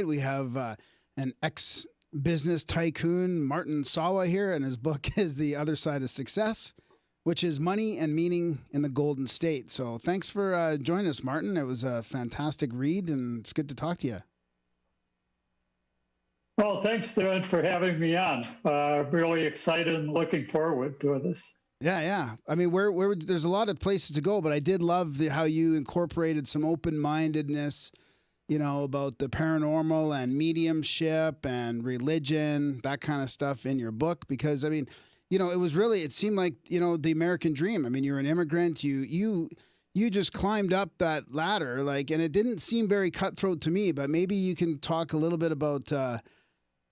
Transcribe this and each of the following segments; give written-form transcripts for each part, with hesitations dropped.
We have an ex-business tycoon, Martin Sawa, here, and his book is The Other Side of Success, which is Money and Meaning in the Golden State. So thanks for joining us, Martin. It was a fantastic read, and it's good to talk to you. Well, thanks, Dylan, for having me on. Really excited and looking forward to this. Yeah. I mean, there's a lot of places to go, but I did love how you incorporated some open-mindedness, about the paranormal and mediumship and religion, that kind of stuff in your book. Because, I mean, it seemed like, the American dream. I mean, you're an immigrant. You just climbed up that ladder, and it didn't seem very cutthroat to me. But maybe you can talk a little bit about,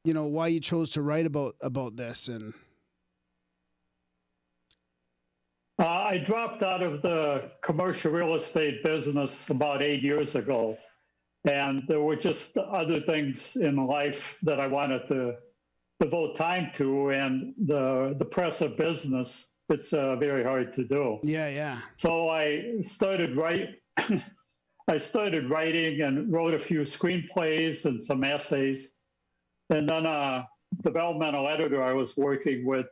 why you chose to write about this. And I dropped out of the commercial real estate business about 8 years ago. And there were just other things in life that I wanted to devote time to, and the press of business, it's very hard to do. Yeah. So I started writing and wrote a few screenplays and some essays. And then a developmental editor I was working with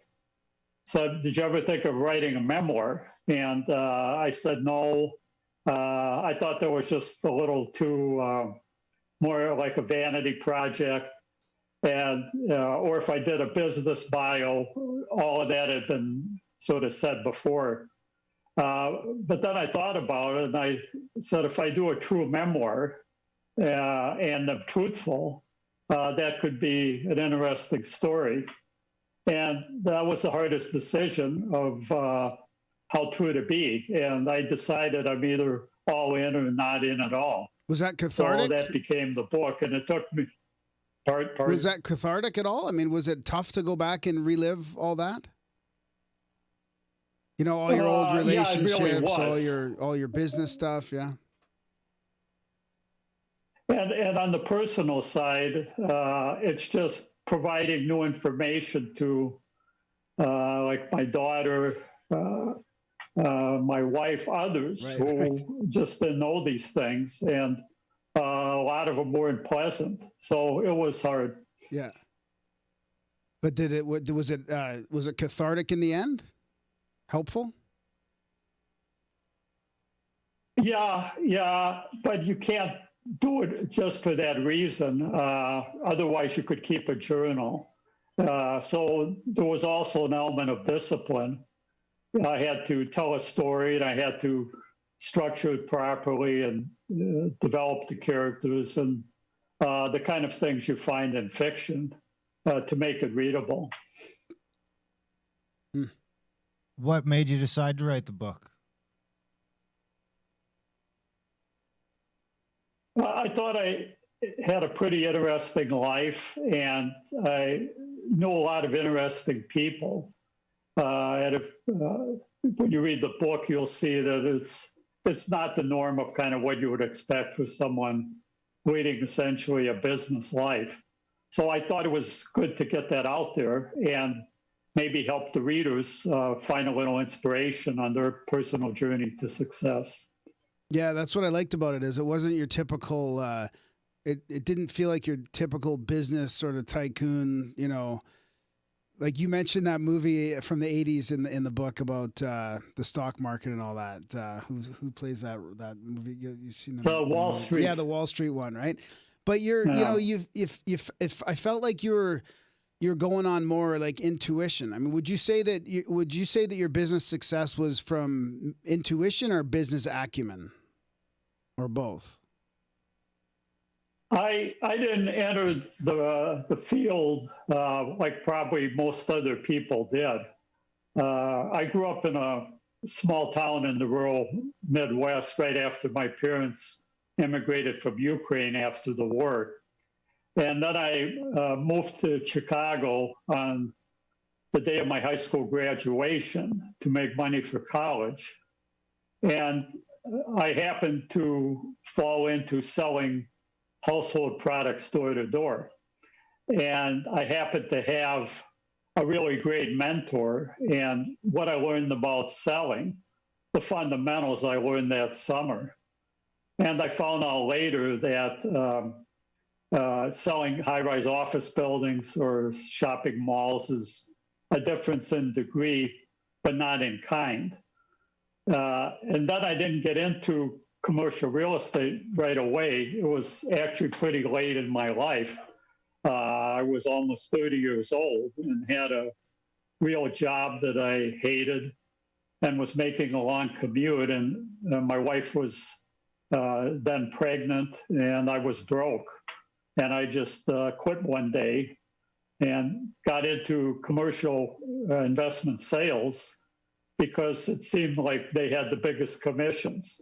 said, "Did you ever think of writing a memoir?" And I said no. I thought that was just a little too more like a vanity project. And or if I did a business bio, all of that had been sort of said before. But then I thought about it, and I said, if I do a true memoir and I'm truthful, that could be an interesting story. And that was the hardest decision of how true to be. And I decided I'm either all in or not in at all. Was that cathartic? So that became the book, and it took me. Pardon? Was that cathartic at all? I mean, was it tough to go back and relive all that? All your old relationships, yeah, it really all your business stuff, yeah. And on the personal side, it's just providing new information to, like my daughter, my wife, others who just didn't know these things, and a lot of them weren't pleasant. So it was hard. Yeah. But was it cathartic in the end? Helpful? Yeah, but you can't do it just for that reason. Otherwise, you could keep a journal. So there was also an element of discipline. I had to tell a story, and I had to structure it properly and develop the characters and the kind of things you find in fiction to make it readable. What made you decide to write the book? I thought I had a pretty interesting life, and I know a lot of interesting people. And when you read the book, you'll see that it's not the norm of kind of what you would expect for someone leading essentially a business life. So I thought it was good to get that out there and maybe help the readers find a little inspiration on their personal journey to success. Yeah, that's what I liked about it, is it wasn't your typical, it didn't feel like your typical business sort of tycoon, like you mentioned that movie from the 80s in the book about the stock market and all that. Who plays that movie? You've seen the Wall Street. Yeah, the Wall Street one, right? But you're, if I felt like you're going on more like intuition. I mean, would you say that your business success was from intuition or business acumen, or both? I didn't enter the field like probably most other people did. I grew up in a small town in the rural Midwest right after my parents immigrated from Ukraine after the war. And then I moved to Chicago on the day of my high school graduation to make money for college. And I happened to fall into selling household products door to door. And I happened to have a really great mentor. And what I learned about selling, the fundamentals I learned that summer. And I found out later that selling high-rise office buildings or shopping malls is a difference in degree, but not in kind. And then I didn't get into commercial real estate right away. It was actually pretty late in my life. I was almost 30 years old and had a real job that I hated and was making a long commute. And my wife was then pregnant and I was broke. And I just quit one day and got into commercial investment sales because it seemed like they had the biggest commissions.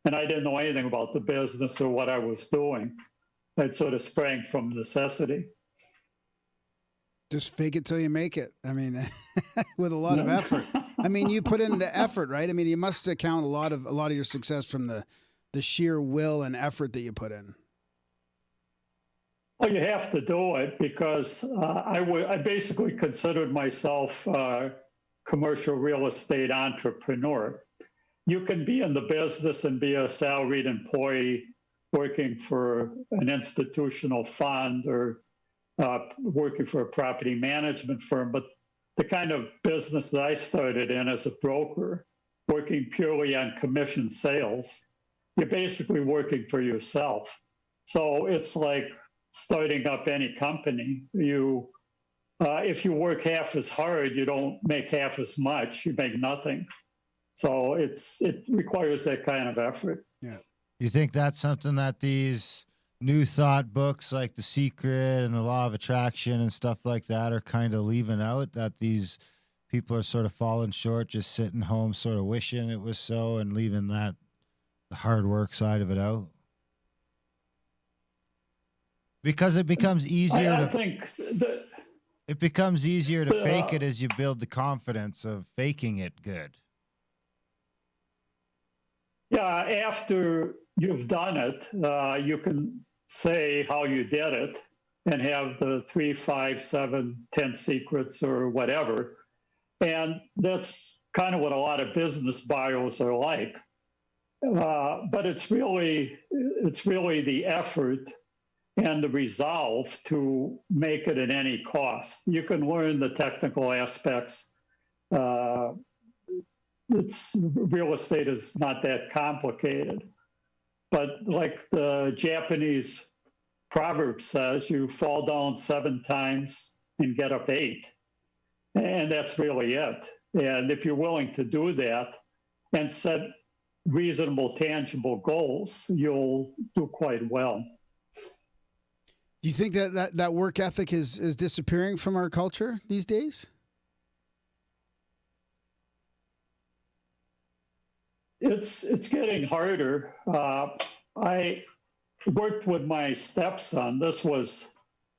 And I didn't know anything about the business or what I was doing. It sort of sprang from necessity. Just fake it till you make it. I mean, with a lot of effort. I mean, you put in the effort, right? I mean, you must account a lot of your success from the sheer will and effort that you put in. Well, you have to do it because I basically considered myself a commercial real estate entrepreneur. You can be in the business and be a salaried employee working for an institutional fund or working for a property management firm, but the kind of business that I started in as a broker, working purely on commission sales, you're basically working for yourself. So it's like starting up any company. If you work half as hard, you don't make half as much, you make nothing. So it requires that kind of effort. Yeah. You think that's something that these new thought books like The Secret and the Law of Attraction and stuff like that are kind of leaving out, that these people are sort of falling short, just sitting home sort of wishing it was so and leaving that the hard work side of it out? Because it becomes easier it becomes easier to fake it as you build the confidence of faking it good. Yeah, after you've done it, you can say how you did it and have the 3, 5, 7, 10 secrets or whatever. And that's kind of what a lot of business bios are like. But it's really the effort and the resolve to make it at any cost. You can learn the technical aspects. Real estate is not that complicated. But like the Japanese proverb says, you fall down 7 times and get up 8. And that's really it. And if you're willing to do that and set reasonable, tangible goals, you'll do quite well. Do you think that work ethic is disappearing from our culture these days? It's getting harder. I worked with my stepson. This was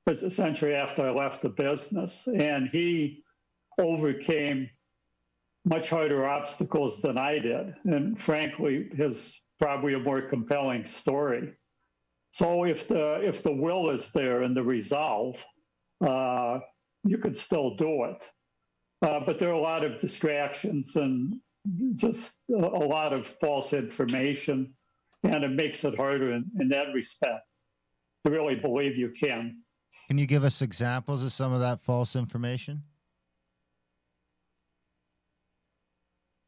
essentially after I left the business, and he overcame much harder obstacles than I did. And frankly, his probably a more compelling story. So if the will is there and the resolve, you could still do it. But there are a lot of distractions and just a lot of false information, and it makes it harder in that respect to really believe you can. Can you give us examples of some of that false information?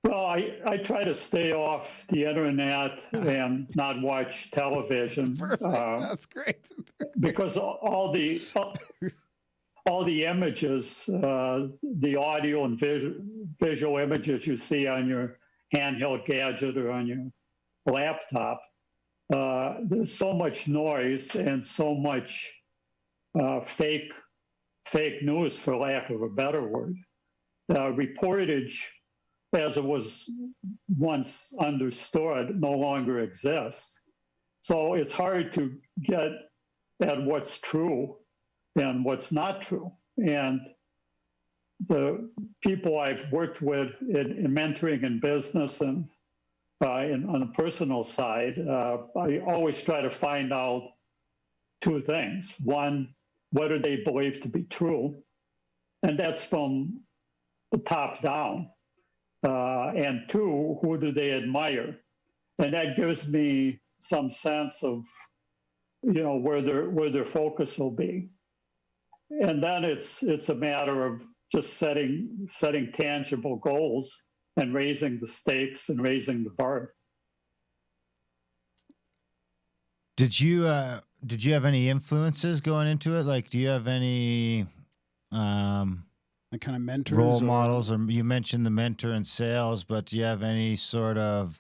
Well, I try to stay off the internet and not watch television. Perfect. That's great. Because all the images, the audio and visual images you see on your handheld gadget or on your laptop, there's so much noise and so much fake news, for lack of a better word. Reportage, as it was once understood, no longer exists. So it's hard to get at what's true and what's not true. And the people I've worked with in mentoring in business and on the personal side, I always try to find out 2 things. One, what do they believe to be true? And that's from the top down. And 2, who do they admire? And that gives me some sense of where their focus will be. And then it's a matter of just setting tangible goals and raising the stakes and raising the bar. Did you have any influences going into it? Like, do you have any Like kind of mentors, role models? Or you mentioned the mentor in sales, but do you have any sort of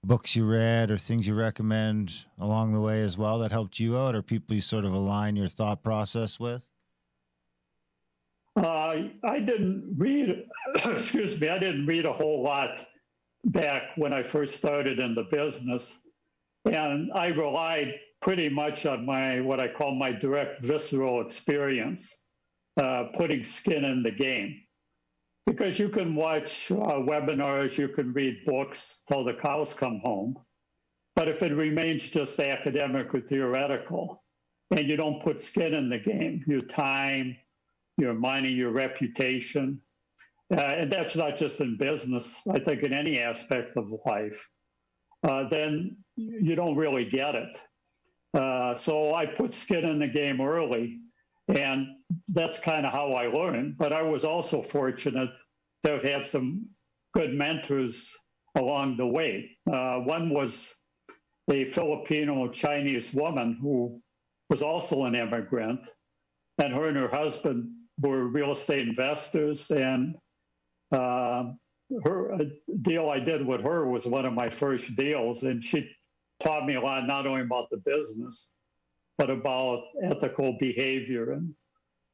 books you read or things you recommend along the way as well that helped you out, or people you sort of align your thought process with? I didn't read, excuse me, I didn't read a whole lot back when I first started in the business. And I relied pretty much on what I call my direct visceral experience, putting skin in the game. Because you can watch webinars, you can read books till the cows come home. But if it remains just academic or theoretical, and you don't put skin in the game, your time, your money, your reputation, and that's not just in business, I think in any aspect of life, then you don't really get it. So I put skin in the game early, and that's kind of how I learned. But I was also fortunate to have had some good mentors along the way. One was a Filipino-Chinese woman who was also an immigrant, and her were real estate investors, and a deal I did with her was one of my first deals, and she taught me a lot, not only about the business, but about ethical behavior and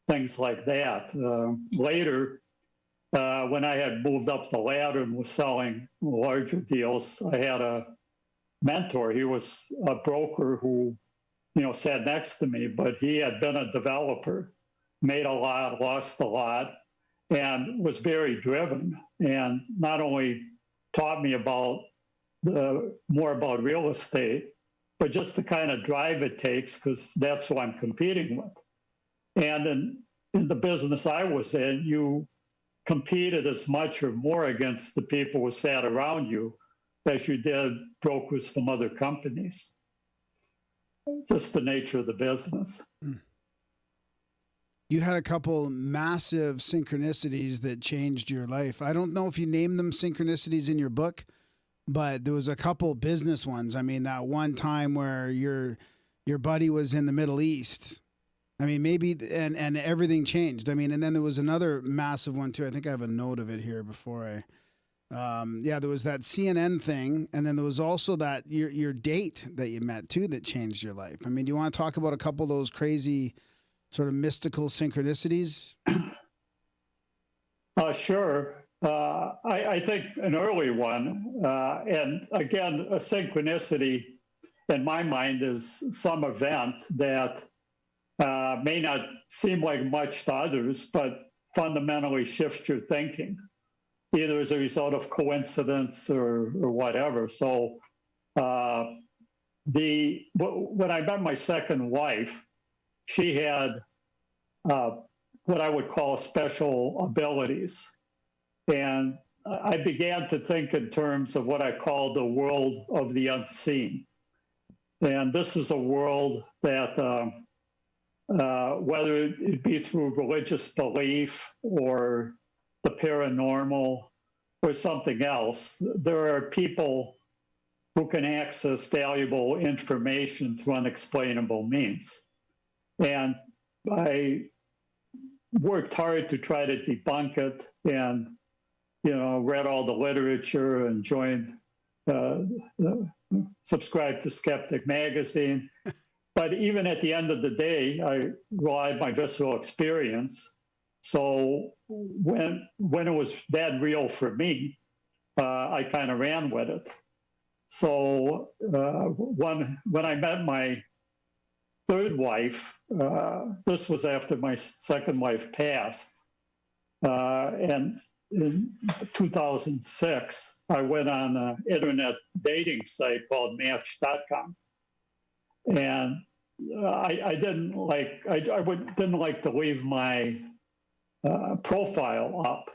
things like that. Later, when I had moved up the ladder and was selling larger deals, I had a mentor. He was a broker who, sat next to me, but he had been a developer, made a lot, lost a lot, and was very driven, and not only taught me more about real estate, but just the kind of drive it takes, because that's who I'm competing with. And in the business I was in, you competed as much or more against the people who sat around you as you did brokers from other companies. Just the nature of the business. You had a couple massive synchronicities that changed your life. I don't know if you named them synchronicities in your book, but there was a couple business ones. I mean, that one time where your buddy was in the Middle East. I mean, maybe, and everything changed. I mean, and then there was another massive one too. I think I have a note of it here before there was that CNN thing. And then there was also that your date that you met too, that changed your life. I mean, do you want to talk about a couple of those crazy sort of mystical synchronicities? Sure. I think an early one, and again, a synchronicity in my mind is some event that may not seem like much to others, but fundamentally shifts your thinking, either as a result of coincidence or whatever. So when I met my second wife, she had what I would call special abilities. And I began to think in terms of what I call the world of the unseen. And this is a world that, whether it be through religious belief or the paranormal or something else, there are people who can access valuable information through unexplainable means. And I worked hard to try to debunk it, and read all the literature and subscribed to Skeptic magazine. But even at the end of the day, I relied on my visceral experience. So when it was that real for me, I kind of ran with it. So when I met my third wife, this was after my second wife passed, and in 2006, I went on an internet dating site called Match.com, and I didn't like to leave my profile up,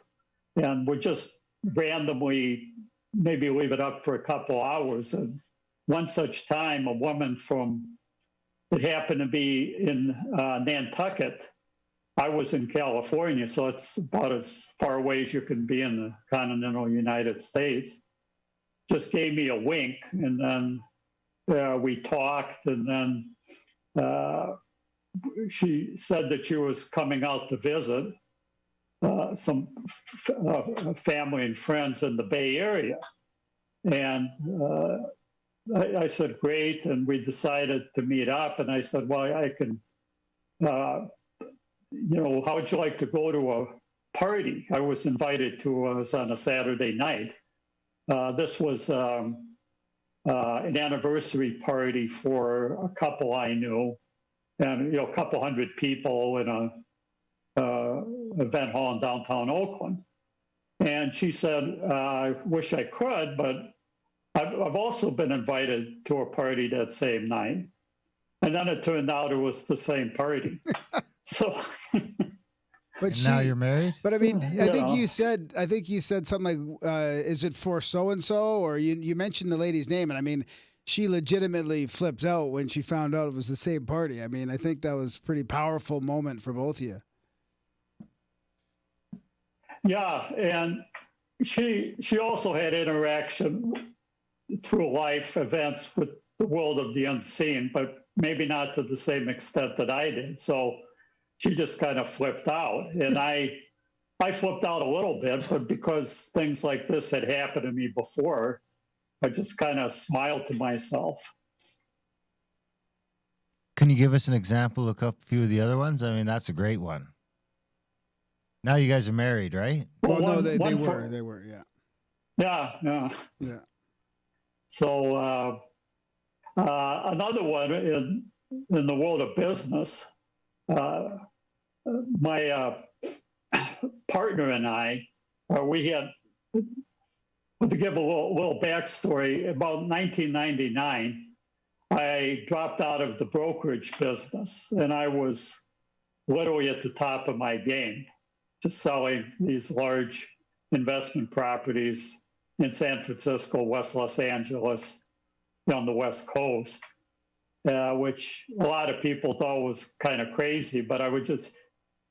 and would just randomly maybe leave it up for a couple hours. And one such time, a woman from it happened to be in Nantucket. I was in California, so it's about as far away as you can be in the continental United States. Just gave me a wink, and then we talked, and then she said that she was coming out to visit some family and friends in the Bay Area. And I said, great. And we decided to meet up. And I said, well, I can, how would you like to go to a party? I was invited to, was on a Saturday night. This was an anniversary party for a couple I knew, and a couple hundred people in a event hall in downtown Oakland. And she said, I wish I could, but I've also been invited to a party that same night. And then it turned out it was the same party. So, but now you're married? But I mean, I think you said something like, is it for so-and-so? Or you mentioned the lady's name. And I mean, she legitimately flipped out when she found out it was the same party. I mean, I think that was a pretty powerful moment for both of you. Yeah. And she also had interaction through life events with the world of the unseen, but maybe not to the same extent that I did. So she just kind of flipped out, and I flipped out a little bit, but because things like this had happened to me before, I just kind of smiled to myself. Can you give us an example of a few of the other ones? I mean, that's a great one. Now you guys are married, right? Well, no, they were, yeah. Yeah. So another one in the world of business, my partner and I, we had, to give a little backstory, about 1999, I dropped out of the brokerage business, and I was literally at the top of my game, just selling these large investment properties in San Francisco, West Los Angeles, on the West Coast, which a lot of people thought was kind of crazy, but I would just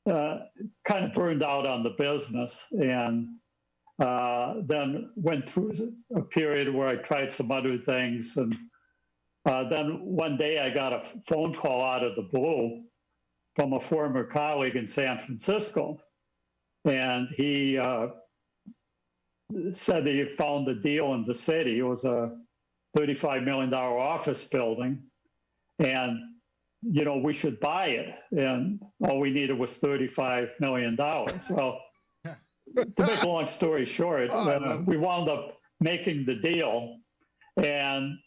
kind of burned out on the business, and then went through a period where I tried some other things. And then one day I got a phone call out of the blue from a former colleague in San Francisco. And he said that he found a deal in the city. It was a $35 million office building. And, we should buy it. And all we needed was $35 million. Well, to make a long story short, we wound up making the deal. And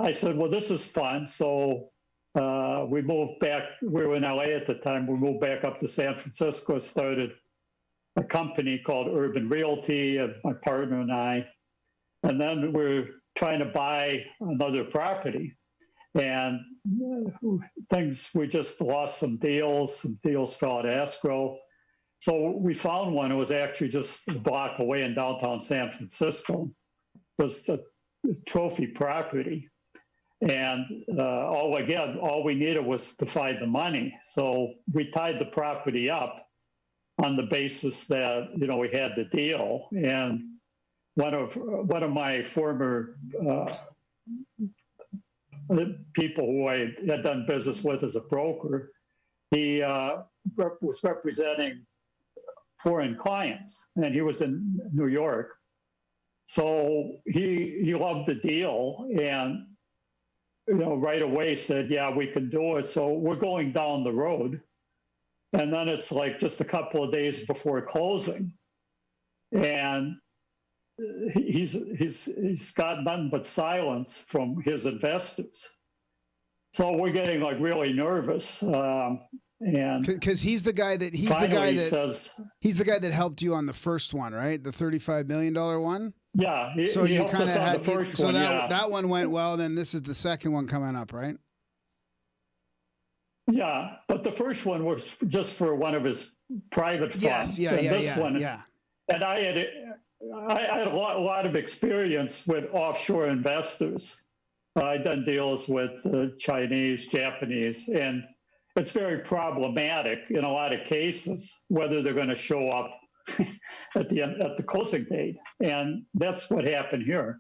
I said, well, this is fun. So we moved back. We were in LA at the time. We moved back up to San Francisco, started a company called Urban Realty, and my partner and I. And then we're trying to buy another property. And we just lost some deals fell at escrow. So we found one. It was actually just a block away in downtown San Francisco. It was a trophy property. And all we needed was to find the money. So we tied the property up on the basis that, we had the deal. And one of my former people who I had done business with as a broker, he was representing foreign clients, and he was in New York. So he loved the deal, and right away said, yeah, we can do it. So we're going down the road. And then it's like just a couple of days before closing, and he's got nothing but silence from his investors. So we're getting like really nervous. And because he's the guy that he's the guy that helped you on the first one, right? The $35 million one. Yeah. So you kind of had the first so one, that one went well. Then this is the second one coming up, right? Yeah, but the first one was just for one of his private funds. And I had a lot of experience with offshore investors. I've done deals with Chinese, Japanese, and it's very problematic in a lot of cases whether they're going to show up at the closing date, and that's what happened here.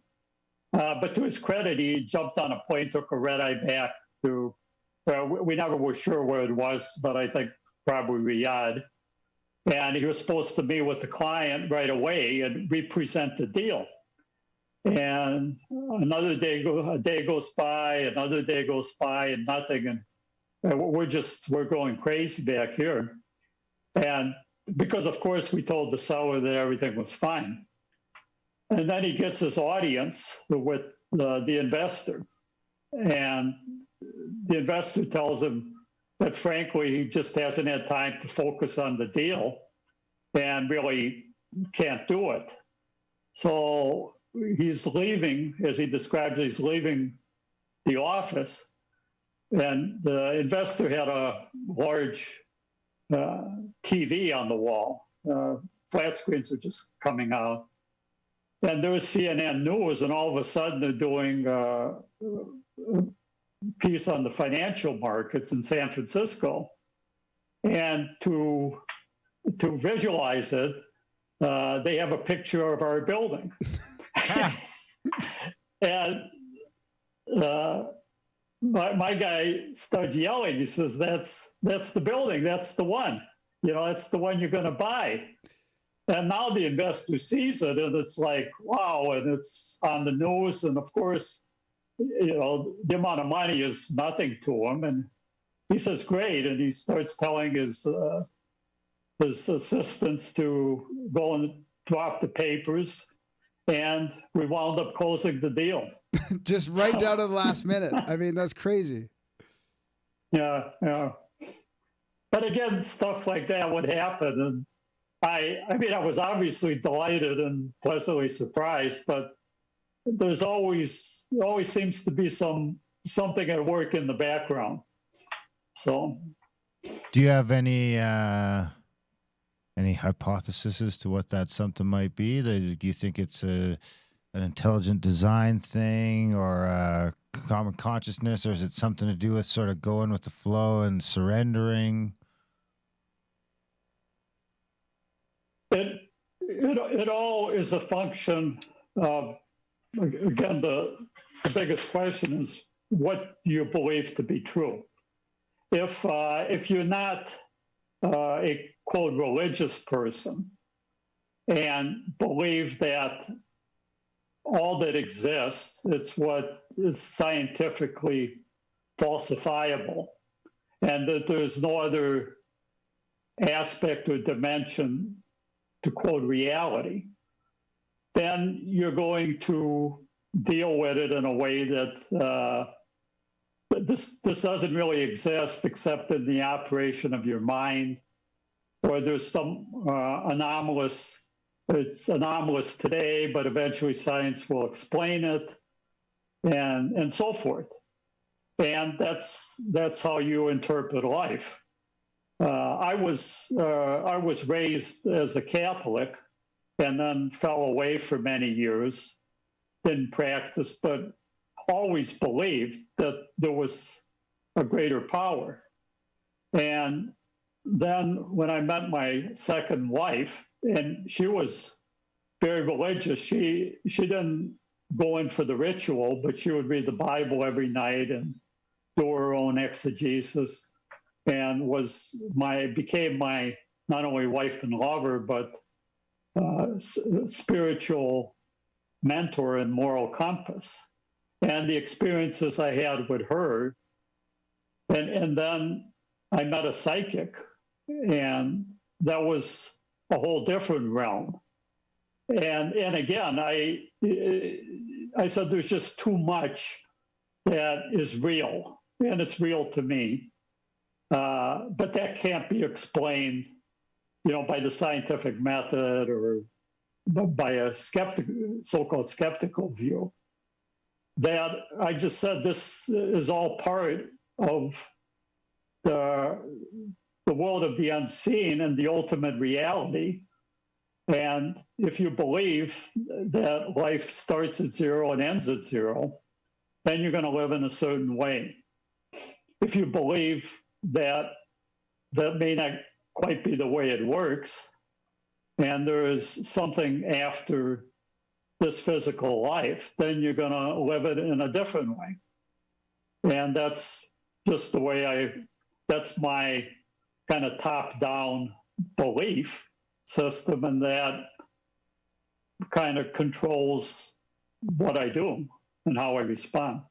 But to his credit, he jumped on a plane, took a red eye back to. We never were sure where it was, but I think probably Riyadh. And he was supposed to meet with the client right away and represent the deal. And a day goes by, another day goes by, and nothing. And we're going crazy back here. And because, of course, we told the seller that everything was fine. And then he gets his audience with the investor. And the investor tells him that, frankly, he just hasn't had time to focus on the deal and really can't do it. So he's leaving, as he describes it, he's leaving the office. And the investor had a large TV on the wall. Flat screens were just coming out. And there was CNN News, and all of a sudden they're doing a piece on the financial markets in San Francisco. And to visualize it, they have a picture of our building. And my guy started yelling. He says, that's the building. That's the one. That's the one you're going to buy. And now the investor sees it, and it's like, wow, and it's on the news. And of course, the amount of money is nothing to him. And he says, great. And he starts telling his assistants to go and drop the papers. And we wound up closing the deal. Just right down to the last minute. I mean, that's crazy. Yeah. But again, stuff like that would happen. And I mean, I was obviously delighted and pleasantly surprised, but there's always seems to be something at work in the background. So, do you have any hypotheses as to what that something might be? Do you think it's an intelligent design thing or a common consciousness, or is it something to do with sort of going with the flow and surrendering? It all is a function of, again, the biggest question is, what do you believe to be true? If you're not a quote religious person and believe that all that exists, it's what is scientifically falsifiable, and that there's no other aspect or dimension to quote reality, then you're going to deal with it in a way that this doesn't really exist except in the operation of your mind, or there's some it's anomalous today, but eventually science will explain it, and so forth. And that's how you interpret life. I was raised as a Catholic, and then fell away for many years, didn't practice, but always believed that there was a greater power. And then when I met my second wife, and she was very religious, she didn't go in for the ritual, but she would read the Bible every night and do her own exegesis, and became my not only wife and lover, but spiritual mentor and moral compass. And the experiences I had with her, and then I met a psychic, and that was a whole different realm. And again, I said there's just too much that is real, and it's real to me. But that can't be explained, by the scientific method or by a so-called skeptical view. That I just said this is all part of the world of the unseen and the ultimate reality. And if you believe that life starts at zero and ends at zero, then you're going to live in a certain way. If you believe that that may not quite be the way it works, and there is something after this physical life, then you're going to live it in a different way. And that's just the way that's my kind of top-down belief system, and that kind of controls what I do and how I respond.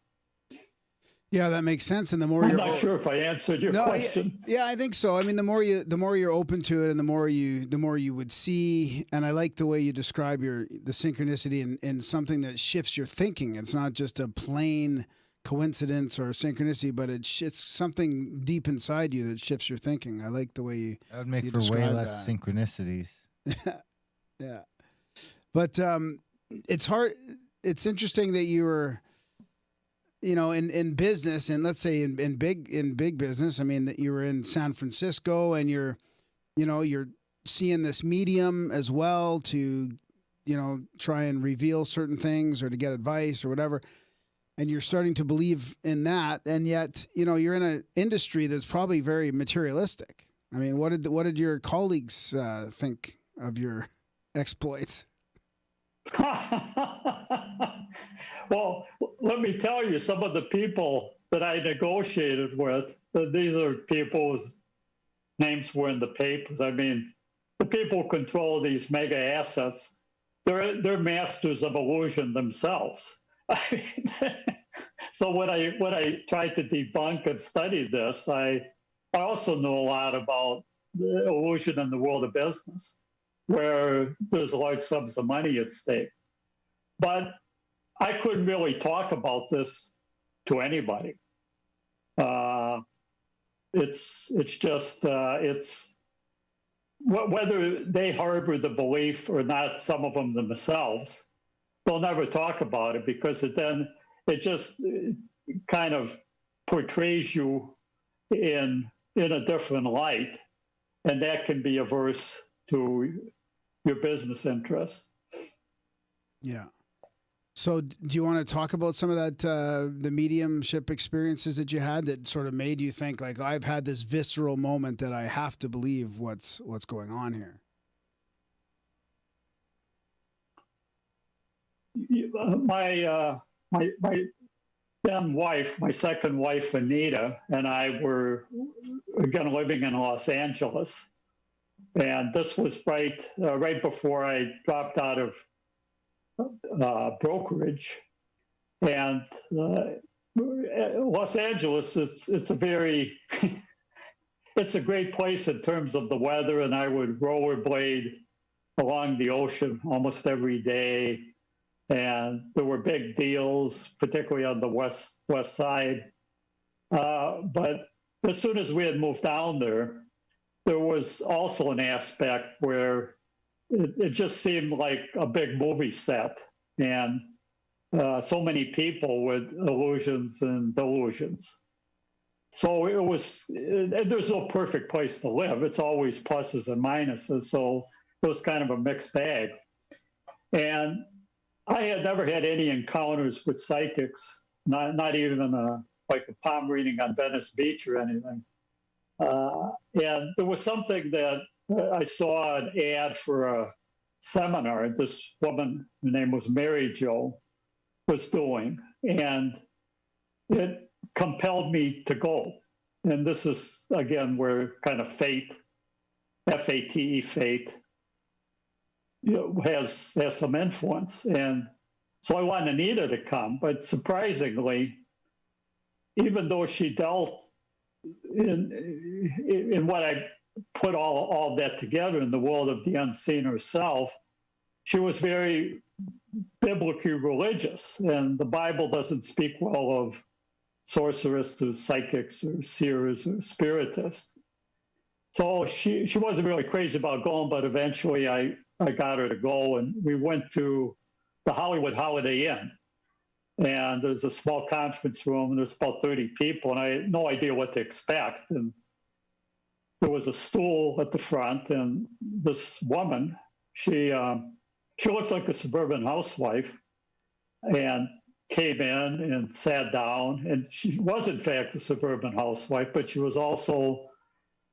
Yeah, that makes sense. And the more I'm not sure if I answered your question. Yeah, I think so. I mean, the more you're open to it, and the more you would see. And I like the way you describe the synchronicity in something that shifts your thinking. It's not just a plain coincidence or synchronicity, but it's something deep inside you that shifts your thinking. I like the way you. That would make for way less synchronicities. Yeah, but it's hard. It's interesting that you were, in business, and let's say in big business. I mean, that you were in San Francisco, and you're seeing this medium as well to, try and reveal certain things or to get advice or whatever. And you're starting to believe in that, and yet, you're in an industry that's probably very materialistic. I mean, what did your colleagues think of your exploits? Well, let me tell you, some of the people that I negotiated with, these are people whose names were in the papers. I mean, the people who control these mega assets, they're masters of illusion themselves. So when I tried to debunk and study this, I also know a lot about the illusion in the world of business, where there's large sums of money at stake. But I couldn't really talk about this to anybody. It's just whether they harbor the belief or not, some of them themselves, they'll never talk about it, because it just kind of portrays you in a different light, and that can be averse to your business interests. Yeah. So do you want to talk about some of that, the mediumship experiences that you had that sort of made you think, like, I've had this visceral moment that I have to believe what's going on here? My then wife, my second wife, Anita, and I were, again, living in Los Angeles. And this was right before I dropped out of brokerage. And Los Angeles, it's a very, it's a great place in terms of the weather. And I would rollerblade along the ocean almost every day. And there were big deals, particularly on the west side. But as soon as we had moved down there was also an aspect where it just seemed like a big movie set, and so many people with illusions and delusions. So it was, and there's no perfect place to live. It's always pluses and minuses. So it was kind of a mixed bag. And I had never had any encounters with psychics, not even like a palm reading on Venice Beach or anything. And there was something that I saw an ad for a seminar this woman, her name was Mary Jo, was doing, and it compelled me to go. And this is, again, where kind of fate, F-A-T-E, fate, has some influence. And so I wanted Anita to come, but surprisingly, even though she dealt in what I put all that together in the world of the unseen herself, she was very biblically religious, and the Bible doesn't speak well of sorcerers or psychics or seers or spiritists. So she wasn't really crazy about going, but eventually I got her to go, and we went to the Hollywood Holiday Inn. And there's a small conference room, and there's about 30 people, and I had no idea what to expect. And there was a stool at the front, and this woman, she looked like a suburban housewife, and came in and sat down, and she was in fact a suburban housewife, but she was also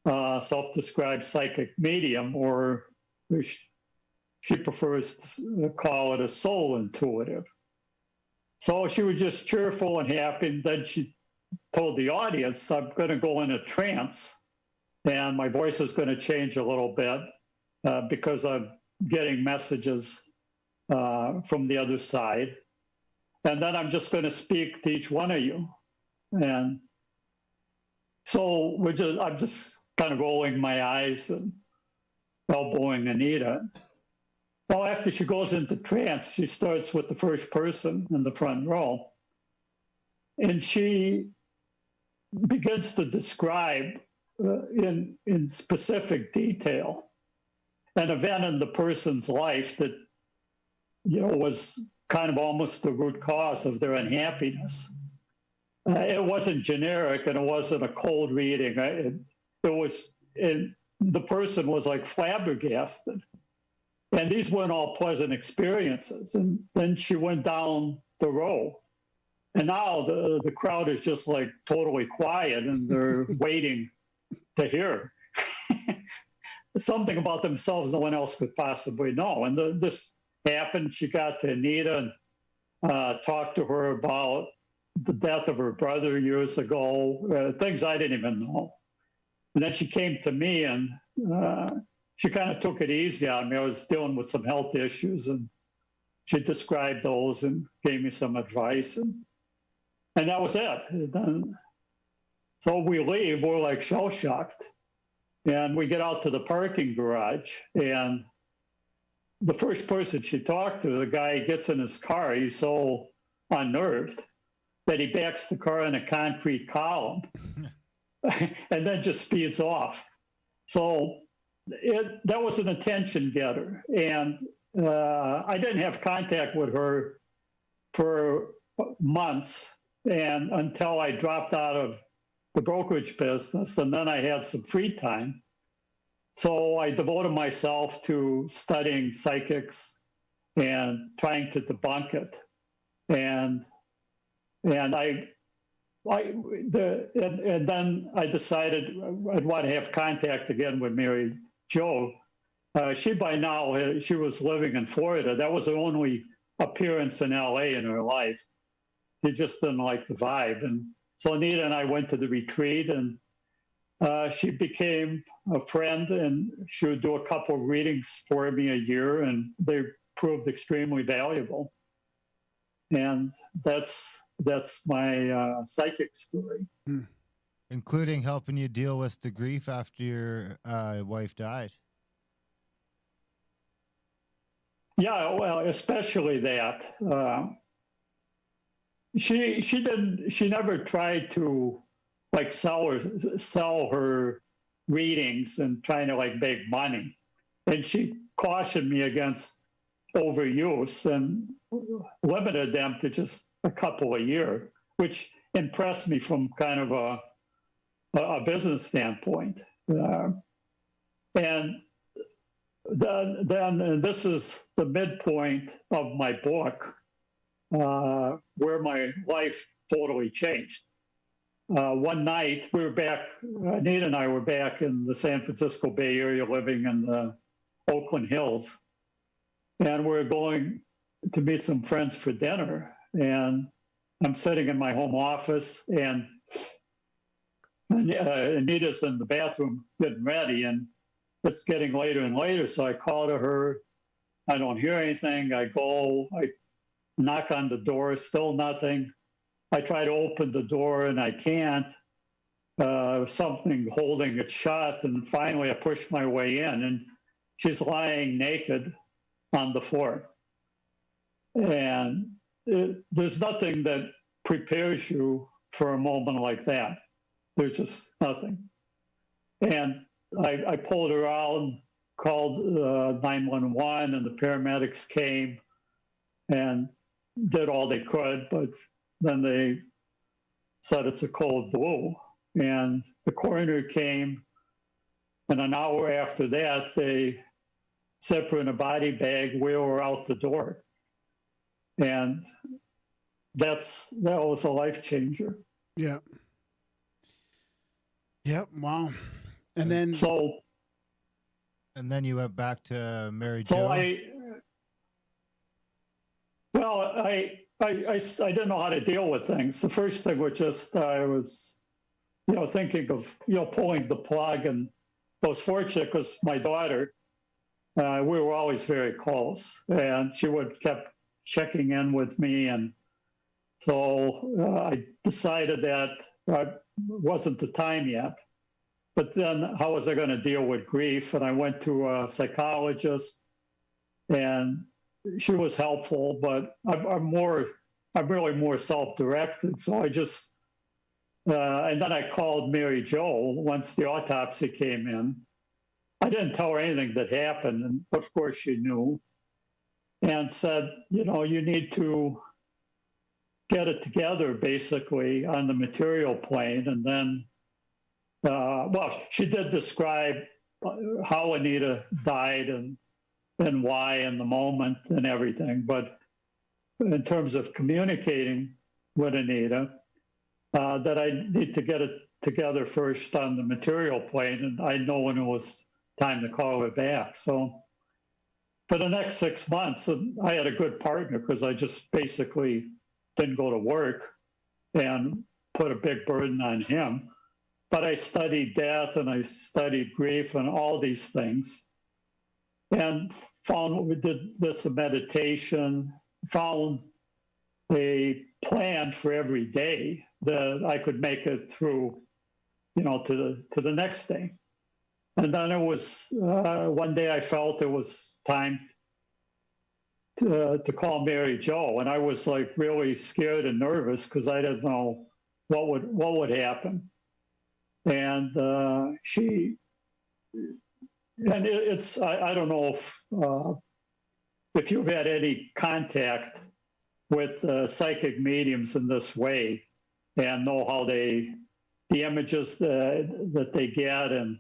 a self-described psychic medium, or she prefers to call it a soul intuitive. So she was just cheerful and happy. And then she told the audience, I'm going to go in a trance and my voice is going to change a little bit because I'm getting messages from the other side. And then I'm just going to speak to each one of you. And so I'm just kind of rolling my eyes and elbowing Anita. Well, after she goes into trance, she starts with the first person in the front row. And she begins to describe in specific detail an event in the person's life that, was kind of almost the root cause of their unhappiness. It wasn't generic and it wasn't a cold reading. The person was like flabbergasted. And these weren't all pleasant experiences. And then she went down the row. And now the crowd is just like totally quiet and they're waiting to hear something about themselves no one else could possibly know. And this happened. She got to Anita and talked to her about the death of her brother years ago, things I didn't even know. And then she came to me and she kind of took it easy on me. I was dealing with some health issues and she described those and gave me some advice. And that was it. And then, so we leave, we're like shell-shocked. And we get out to the parking garage. And the first person she talked to, the guy gets in his car, he's so unnerved that he backs the car in a concrete column and then just speeds off. So that was an attention getter. And I didn't have contact with her for months and until I dropped out of the brokerage business, and then I had some free time. So I devoted myself to studying psychics and trying to debunk it. And then I decided I'd want to have contact again with Mary Jo. She by now, she was living in Florida. That was the only appearance in LA in her life. She just didn't like the vibe. And so Anita and I went to the retreat and she became a friend and she would do a couple of readings for me a year and they proved extremely valuable. And that's my psychic story. Including helping you deal with the grief after your wife died. Yeah, well, especially that. She never tried to like sell her readings and trying to like make money. And she cautioned me against overuse and limited them to just a couple a year, which impressed me from kind of a business standpoint. And then this is the midpoint of my book, where my life totally changed. One night we were back, Anita and I were back in the San Francisco Bay Area living in the Oakland Hills. And we're going to meet some friends for dinner. And I'm sitting in my home office and Anita's in the bathroom getting ready and it's getting later and later. So I call to her, I don't hear anything. I go, I knock on the door, still nothing. I try to open the door and I can't. Something holding it shut. And finally I push my way in and she's lying naked on the floor. And there's nothing that prepares you for a moment like that. There's just nothing. And I pulled her out, called 911, and the paramedics came and did all they could, but then they said it's a cold blue. And the coroner came, and an hour after that, they set her in a body bag, wheel her out the door. And that was a life changer. Yeah. Yep. Wow. And then And then you went back to Mary so Jo. I didn't know how to deal with things. The first thing was just I was, thinking of pulling the plug, and I was fortunate because my daughter, we were always very close, and she kept checking in with me, and so I decided that wasn't the time yet. But then how was I going to deal with grief? And I went to a psychologist, and she was helpful, but I'm really more self-directed. So I just, and then I called Mary Jo once the autopsy came in. I didn't tell her anything that happened, and of course she knew, and said, you need to get it together basically on the material plane. And then, she did describe how Anita died and why in the moment and everything. But in terms of communicating with Anita, that I need to get it together first on the material plane, and I know when it was time to call her back. So for the next 6 months, I had a good partner because I just basically didn't go to work and put a big burden on him. But I studied death and I studied grief and all these things, and we did this meditation, found a plan for every day that I could make it through, to the next day. And then it was one day I felt it was time to call Mary Jo, and I was like really scared and nervous because I didn't know what would happen. And I don't know if you've had any contact with psychic mediums in this way and know how the images that they get and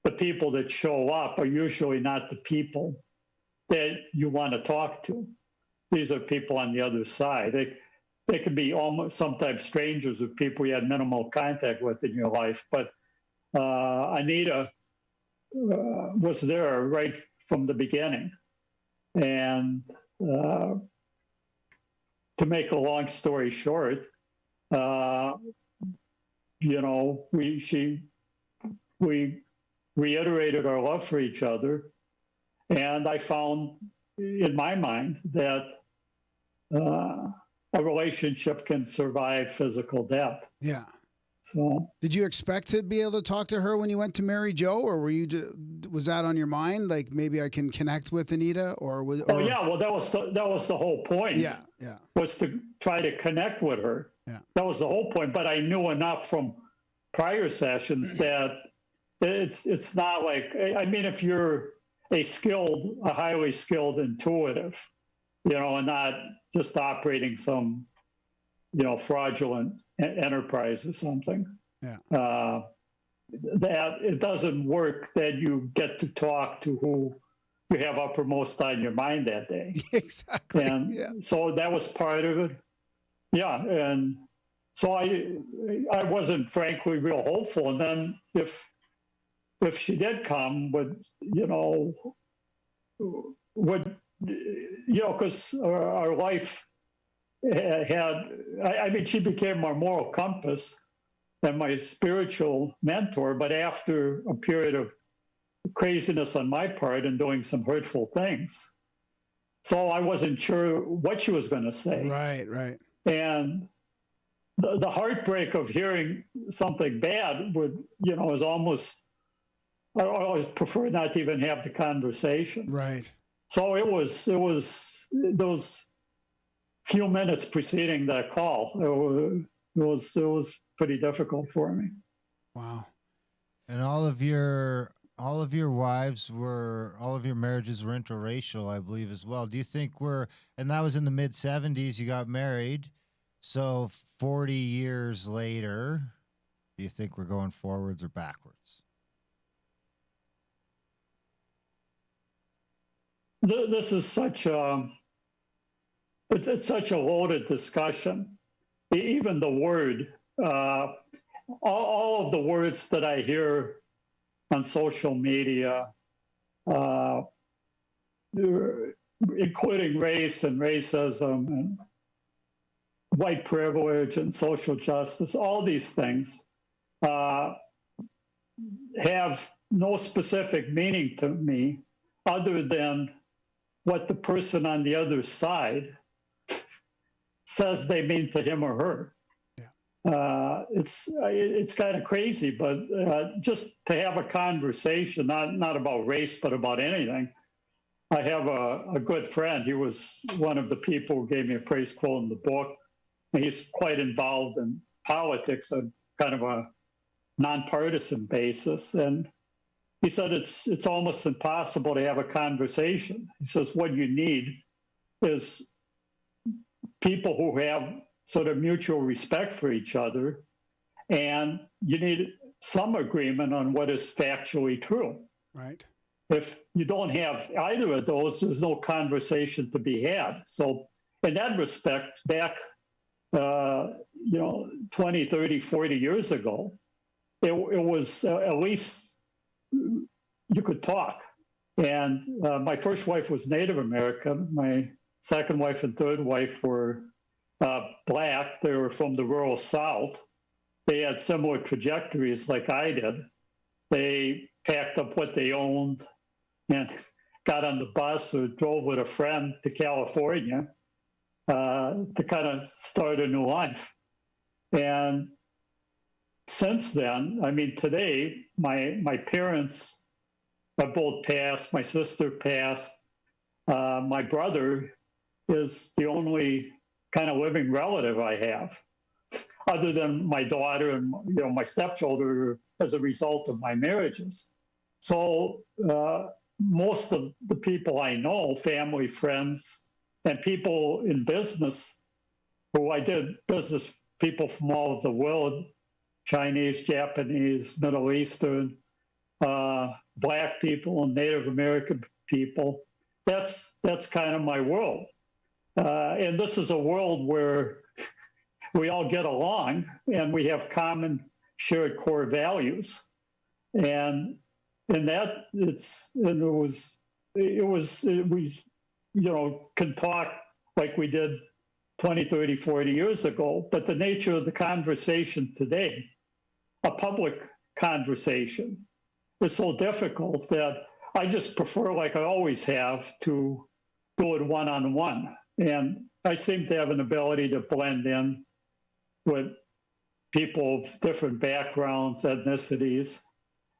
the people that show up are usually not the people that you want to talk to. These are people on the other side. They can be almost sometimes strangers or people you had minimal contact with in your life. But Anita was there right from the beginning. And to make a long story short, we reiterated our love for each other. And I found in my mind that a relationship can survive physical death. Yeah. So, did you expect to be able to talk to her when you went to Mary Jo, or was that on your mind? Like maybe I can connect with Anita, Oh yeah, well that was the whole point. Yeah. Was to try to connect with her. Yeah. That was the whole point. But I knew enough from prior sessions that it's not like, I mean, if you're a highly skilled intuitive, and not just operating some, fraudulent enterprise or something. Yeah. That it doesn't work that you get to talk to who you have uppermost on your mind that day. Exactly. And so that was part of it. Yeah. And so I wasn't frankly real hopeful. And then if she did come because our life she became our moral compass and my spiritual mentor, but after a period of craziness on my part and doing some hurtful things. So I wasn't sure what she was going to say. Right. And the heartbreak of hearing something bad is almost, I always prefer not to even have the conversation. Right. So it was those few minutes preceding that call. It was pretty difficult for me. Wow. And all of your marriages were interracial, I believe, as well. Do you think and that was in the mid 70s, you got married. So 40 years later, do you think we're going forwards or backwards? This is such it's such a loaded discussion. Even the word, all of the words that I hear on social media, including race and racism and white privilege and social justice, all these things have no specific meaning to me other than what the person on the other side says they mean to him or her. It's kind of crazy, but just to have a conversation, not about race, but about anything. I have a good friend. He was one of the people who gave me a praise quote in the book. He's quite involved in politics on kind of a nonpartisan basis. And he said it's almost impossible to have a conversation. He says what you need is people who have sort of mutual respect for each other, and you need some agreement on what is factually true. Right. If you don't have either of those, there's no conversation to be had. So in that respect, back 20, 30, 40 years ago, it was at least you could talk. And my first wife was Native American. My second wife and third wife were Black. They were from the rural South. They had similar trajectories like I did. They packed up what they owned and got on the bus or drove with a friend to California to kind of start a new life. And since then, I mean, today, my parents have both passed. My sister passed. My brother is the only kind of living relative I have, other than my daughter and my stepchildren as a result of my marriages. So most of the people I know, family, friends, and people in business who I did business, people from all over the world, Chinese, Japanese, Middle Eastern, Black people, and Native American people. That's kind of my world. And this is a world where we all get along and we have common shared core values. And in that, we can talk like we did 20, 30, 40 years ago, but the nature of the conversation today, a public conversation, is so difficult that I just prefer, like I always have, to do it one-on-one. And I seem to have an ability to blend in with people of different backgrounds, ethnicities.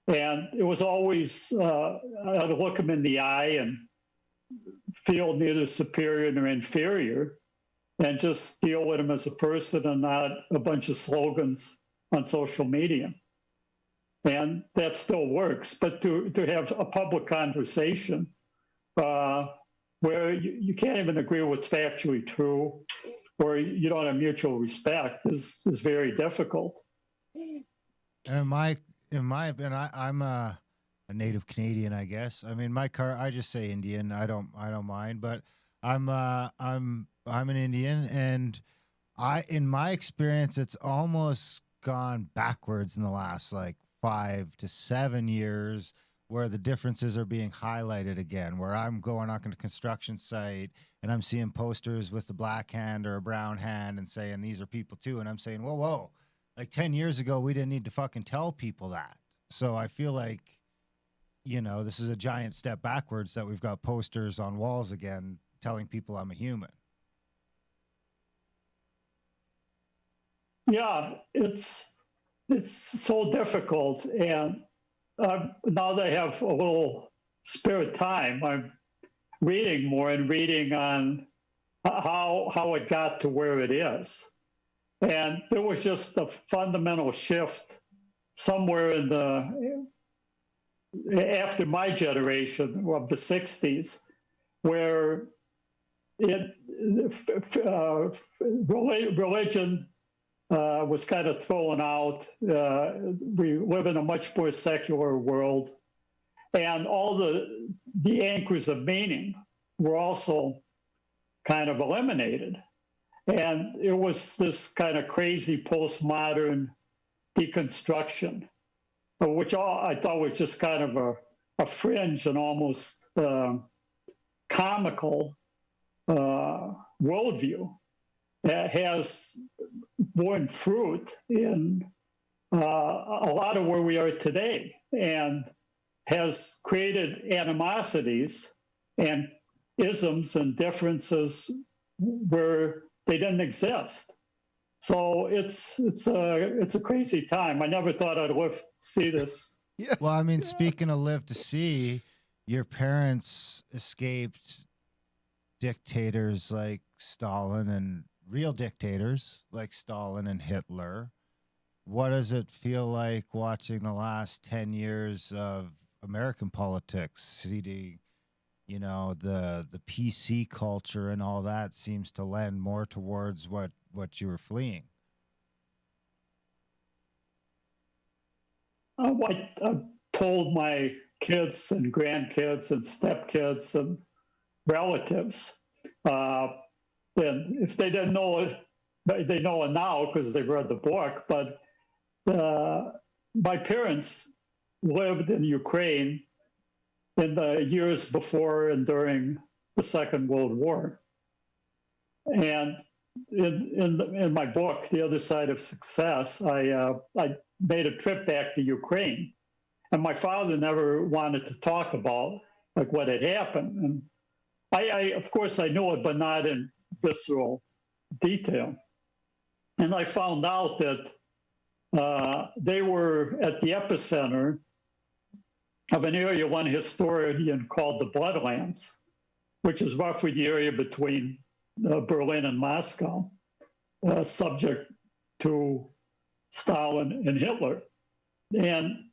And it was always, I'd look them in the eye and feel neither superior nor inferior, and just deal with them as a person and not a bunch of slogans on social media. And that still works, but to have a public conversation where you can't even agree what's factually true, or you don't have mutual respect is very difficult. And in my opinion, I'm a native Canadian, I guess. I mean, I just say Indian. I don't mind, but I'm an Indian, and in my experience, it's almost gone backwards in the last 5 to 7 years, where the differences are being highlighted again, where I'm going on a construction site and I'm seeing posters with a black hand or a brown hand and saying, these are people too. And I'm saying, whoa, 10 years ago, we didn't need to fucking tell people that. So I feel like, this is a giant step backwards that we've got posters on walls again telling people I'm a human. Yeah, it's so difficult. And now that I have a little spare time, I'm reading more and reading on how it got to where it is. And there was just a fundamental shift somewhere after my generation of the 60s, where religion was kind of thrown out. We live in a much more secular world, and all the anchors of meaning were also kind of eliminated. And it was this kind of crazy postmodern deconstruction, which I thought was just kind of a fringe and almost comical worldview that has borne fruit in a lot of where we are today, and has created animosities and isms and differences where they didn't exist. So it's a crazy time. I never thought I'd live to see this. Yeah. Well, I mean, speaking of live to see, your parents escaped dictators like Stalin and real dictators like Stalin and Hitler. What does it feel like watching the last 10 years of American politics, seeing, you know, the PC culture and all that seems to lend more towards what you were fleeing? I've told my kids and grandkids and stepkids and relatives, and if they didn't know it, they know it now because they've read the book, but my parents lived in Ukraine in the years before and during the Second World War. And in my book, The Other Side of Success, I made a trip back to Ukraine. And my father never wanted to talk about like what had happened. And I of course, I knew it, but not in visceral detail. And I found out that they were at the epicenter of an area one historian called the Bloodlands, which is roughly the area between Berlin and Moscow, subject to Stalin and Hitler. And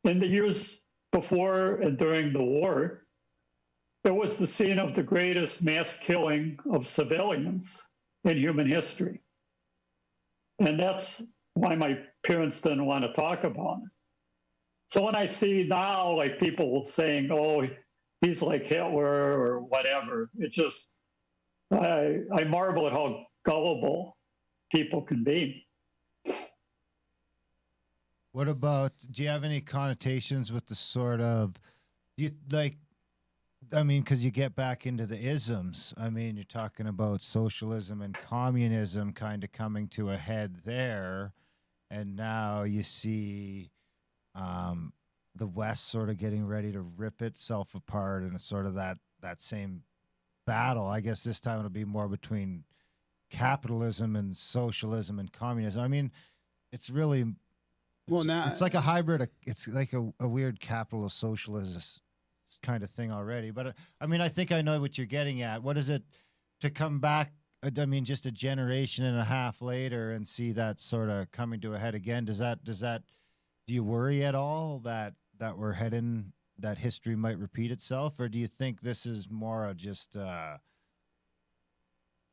in the years before and during the war, it was the scene of the greatest mass killing of civilians in human history. And that's why my parents didn't want to talk about it. So when I see now, like people saying, oh, he's like Hitler or whatever, it just, I marvel at how gullible people can be. What about, do you have any connotations with the sort of, you like, I mean, because you get back into the isms. I mean, you're talking about socialism and communism kind of coming to a head there. And now you see the West sort of getting ready to rip itself apart in a sort of that same battle. I guess this time it'll be more between capitalism and socialism and communism. I mean, it's really, it's like a hybrid. It's like a weird capitalist socialist kind of thing already. But I mean, I think I know what you're getting at. What is it to come back? I mean, just a generation and a half later and see that sort of coming to a head again. Do you worry at all that we're heading, that history might repeat itself? Or do you think this is more of just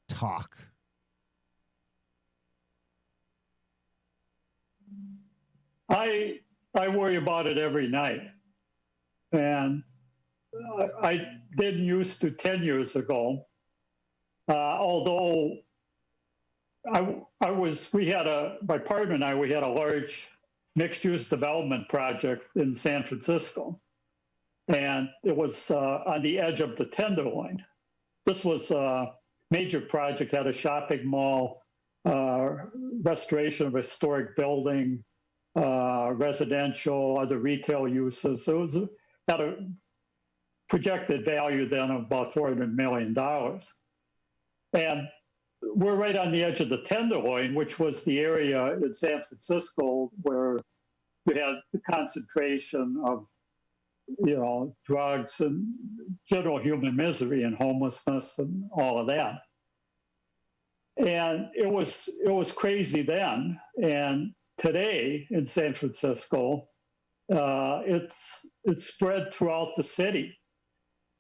talk? I worry about it every night. And I didn't used to 10 years ago, although my partner and I, we had a large mixed-use development project in San Francisco. And it was on the edge of the Tenderloin. This was a major project, had a shopping mall, restoration of a historic building, residential, other retail uses. So it had a projected value then of about $400 million. And we're right on the edge of the Tenderloin, which was the area in San Francisco where you had the concentration of, drugs and general human misery and homelessness and all of that. And it was crazy then. And today in San Francisco, it's spread throughout the city.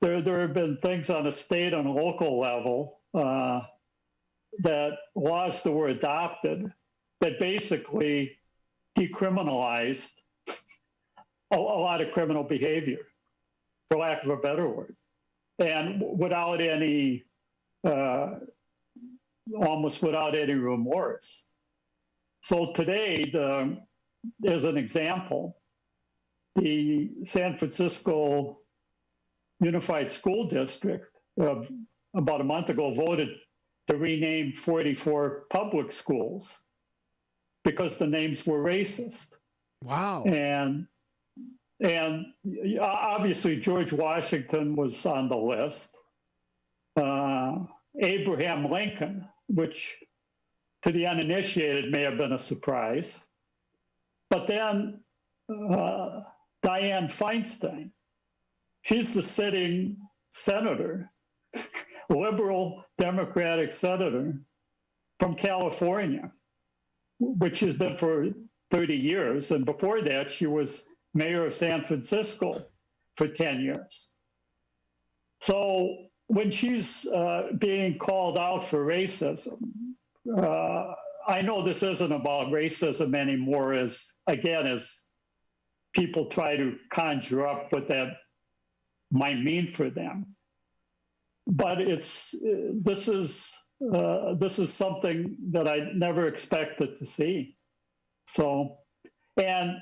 There have been things on a state and local level that laws that were adopted that basically decriminalized a lot of criminal behavior, for lack of a better word, and without any almost without any remorse. So today, as an example, the San Francisco Unified School District about a month ago voted to rename 44 public schools because the names were racist. Wow. And obviously George Washington was on the list. Abraham Lincoln, which to the uninitiated may have been a surprise. But then Dianne Feinstein, she's the sitting senator, liberal Democratic senator from California, which has been for 30 years. And before that, she was mayor of San Francisco for 10 years. So when she's being called out for racism, I know this isn't about racism anymore, as people try to conjure up what that might mean for them. But this is something that I never expected to see. So, and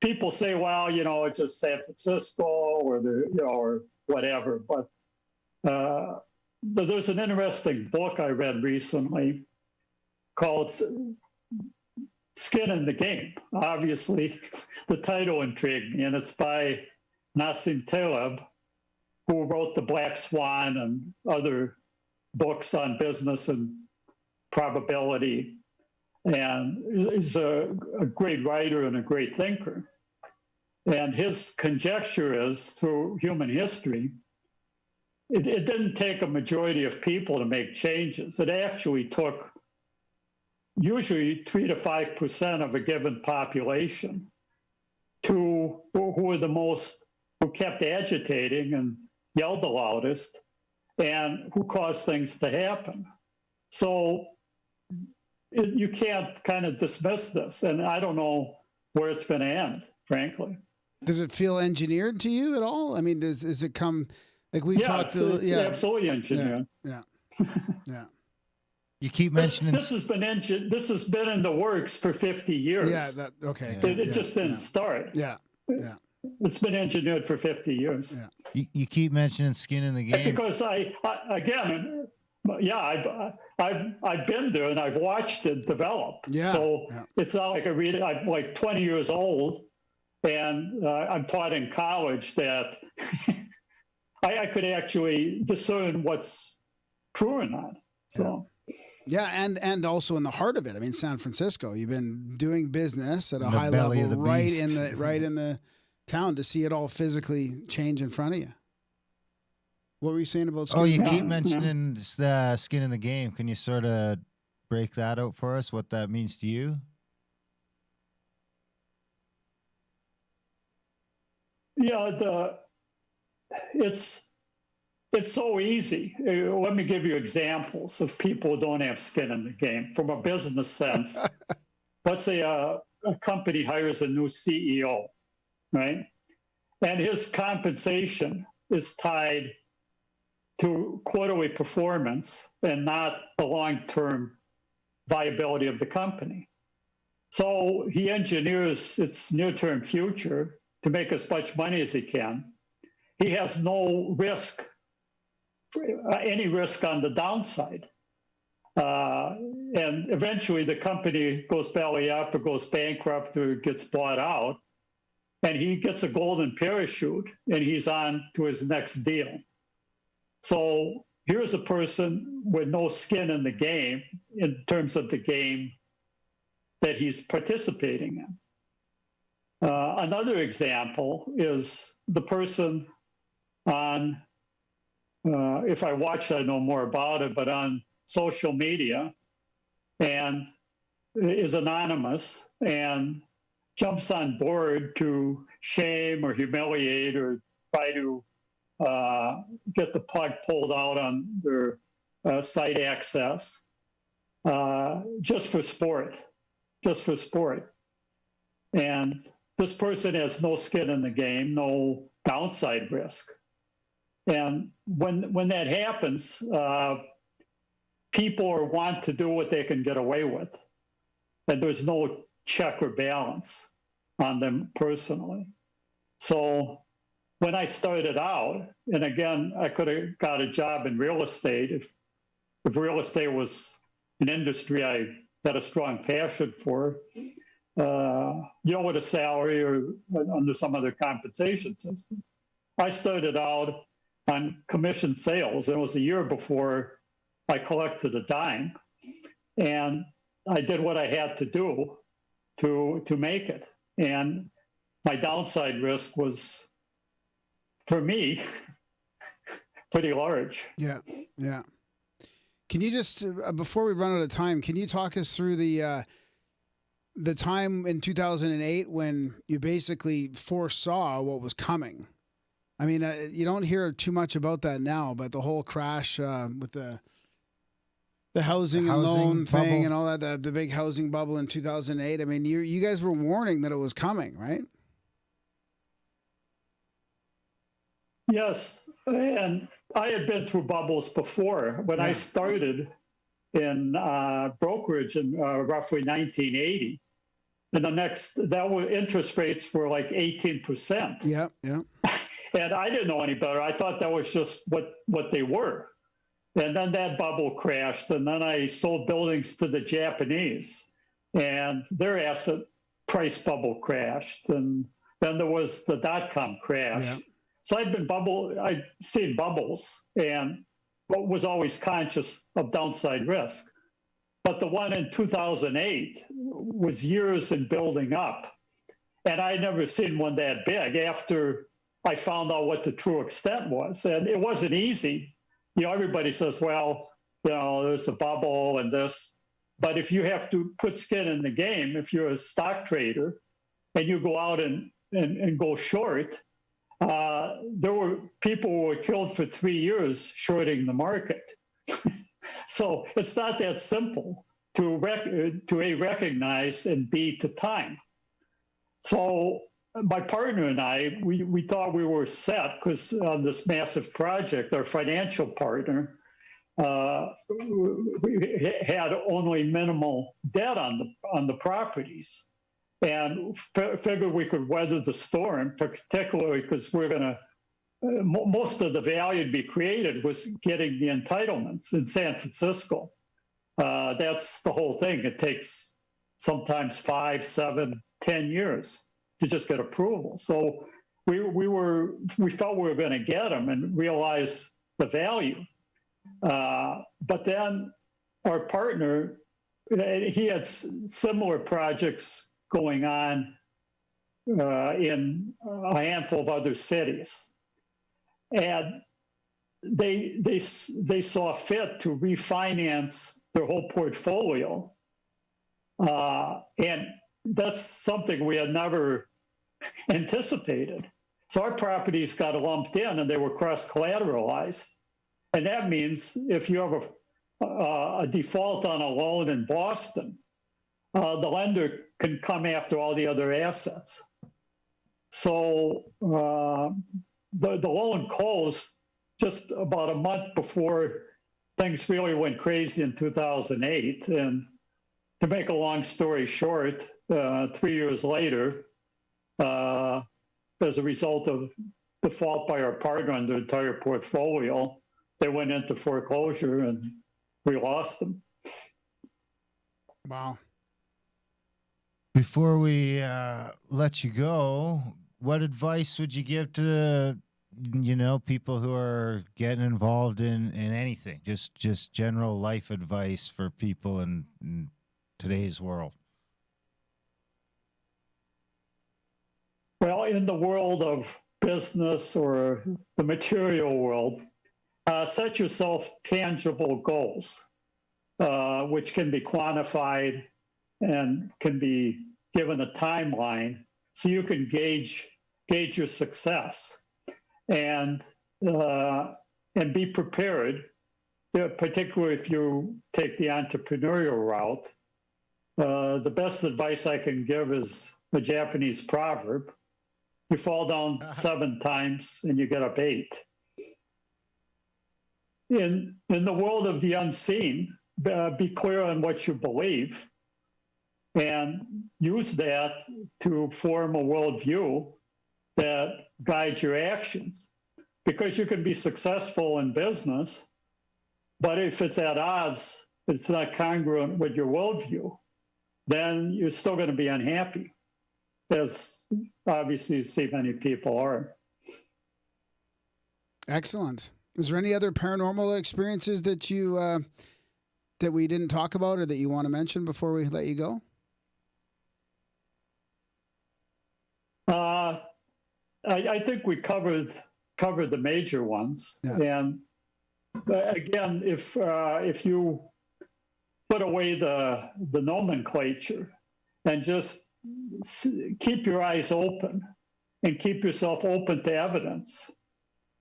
people say, well, it's just San Francisco or whatever. But there's an interesting book I read recently called Skin in the Game. Obviously, the title intrigued me, and it's by Nassim Taleb, who wrote The Black Swan and other books on business and probability. And he's a great writer and a great thinker. And his conjecture is, through human history, it didn't take a majority of people to make changes. It actually took usually 3 to 5% of a given population who kept agitating and yelled the loudest and who caused things to happen. So you can't kind of dismiss this. And I don't know where it's going to end, frankly. Does it feel engineered to you at all? I mean, does it come like we talked to? It's absolutely engineered. Yeah. Yeah. You keep mentioning this has been in the works for 50 years. Yeah. Okay. It just didn't start. Yeah. Yeah. It's been engineered for 50 years. Yeah. You keep mentioning skin in the game because I've been there and I've watched it develop. Yeah. So it's not like I'm like 20 years old, and I'm taught in college that I could actually discern what's true or not. So. Yeah, and also in the heart of it. I mean, San Francisco. You've been doing business at a high belly level, of the right beast. in the town, to see it all physically change in front of you. What were you saying about? Skin You keep mentioning the skin in the game. Can you sort of break that out for us? What that means to you? Yeah, it's so easy. Let me give you examples of people who don't have skin in the game from a business sense. Let's say a company hires a new CEO, right? And his compensation is tied to quarterly performance and not the long-term viability of the company. So he engineers its near-term future to make as much money as he can. He has no risk, any risk on the downside. And eventually the company goes belly up or goes bankrupt or gets bought out, and he gets a golden parachute and he's on to his next deal. So here's a person with no skin in the game in terms of the game that he's participating in. Another example is the person on, if I watch, I know more about it, but on social media, and is anonymous and jumps on board to shame or humiliate or try to get the plug pulled out on their site access, just for sport. And this person has no skin in the game, no downside risk. And when that happens, people want to do what they can get away with, and there's no check or balance on them personally. So when I started out, and again, I could have got a job in real estate if real estate was an industry I had a strong passion for, with a salary or under some other compensation system. I started out on commission sales. It was a year before I collected a dime, and I did what I had to do to make it. And my downside risk was, for me, pretty large. Yeah. Can you just, before we run out of time, can you talk us through the time in 2008 when you basically foresaw what was coming? I mean, you don't hear too much about that now, but the whole crash with the housing and loan bubble thing and all that, the big housing bubble in 2008. I mean, you guys were warning that it was coming, right? Yes, and I had been through bubbles before. When I started in brokerage in roughly 1980, and interest rates were like 18%. Yeah. And I didn't know any better. I thought that was just what they were. And then that bubble crashed, and then I sold buildings to the Japanese, and their asset price bubble crashed. And then there was the dot-com crash. Yeah. So I'd seen bubbles and was always conscious of downside risk. But the one in 2008 was years in building up. And I'd never seen one that big after I found out what the true extent was. And it wasn't easy. Everybody says, well, there's a bubble and this. But if you have to put skin in the game, if you're a stock trader and you go out and go short, there were people who were killed for 3 years shorting the market. So it's not that simple to A, recognize, and B, to time. So my partner and I, we thought we were set because on this massive project, our financial partner we had only minimal debt on the properties, and figured we could weather the storm, particularly because we're going to, most of the value to be created was getting the entitlements in San Francisco. That's the whole thing. It takes sometimes 5, 7, 10 years to just get approval. So we felt we were going to get them and realize the value. But then our partner, he had similar projects going on in a handful of other cities. And they saw fit to refinance their whole portfolio. And that's something we had never anticipated. So our properties got lumped in and they were cross-collateralized. And that means if you have a default on a loan in Boston, the lender can come after all the other assets. So the loan closed just about a month before things really went crazy in 2008. And to make a long story short, 3 years later, as a result of default by our partner on the entire portfolio, they went into foreclosure and we lost them. Wow. Before we let you go, what advice would you give to people who are getting involved in anything, just general life advice for people in today's world? Well, in the world of business or the material world, set yourself tangible goals, which can be quantified and can be given a timeline so you can gauge your success and be prepared, particularly if you take the entrepreneurial route. The best advice I can give is a Japanese proverb: you fall down 7 times and you get up 8. In the world of the unseen, be clear on what you believe and use that to form a worldview that guides your actions. Because you can be successful in business, but if it's at odds, it's not congruent with your worldview, then you're still going to be unhappy, as obviously you see many people are. Excellent. Is there any other paranormal experiences that you that we didn't talk about or that you want to mention before we let you go? I think we covered the major ones. Yeah. And again, if you put away the nomenclature and just keep your eyes open and keep yourself open to evidence.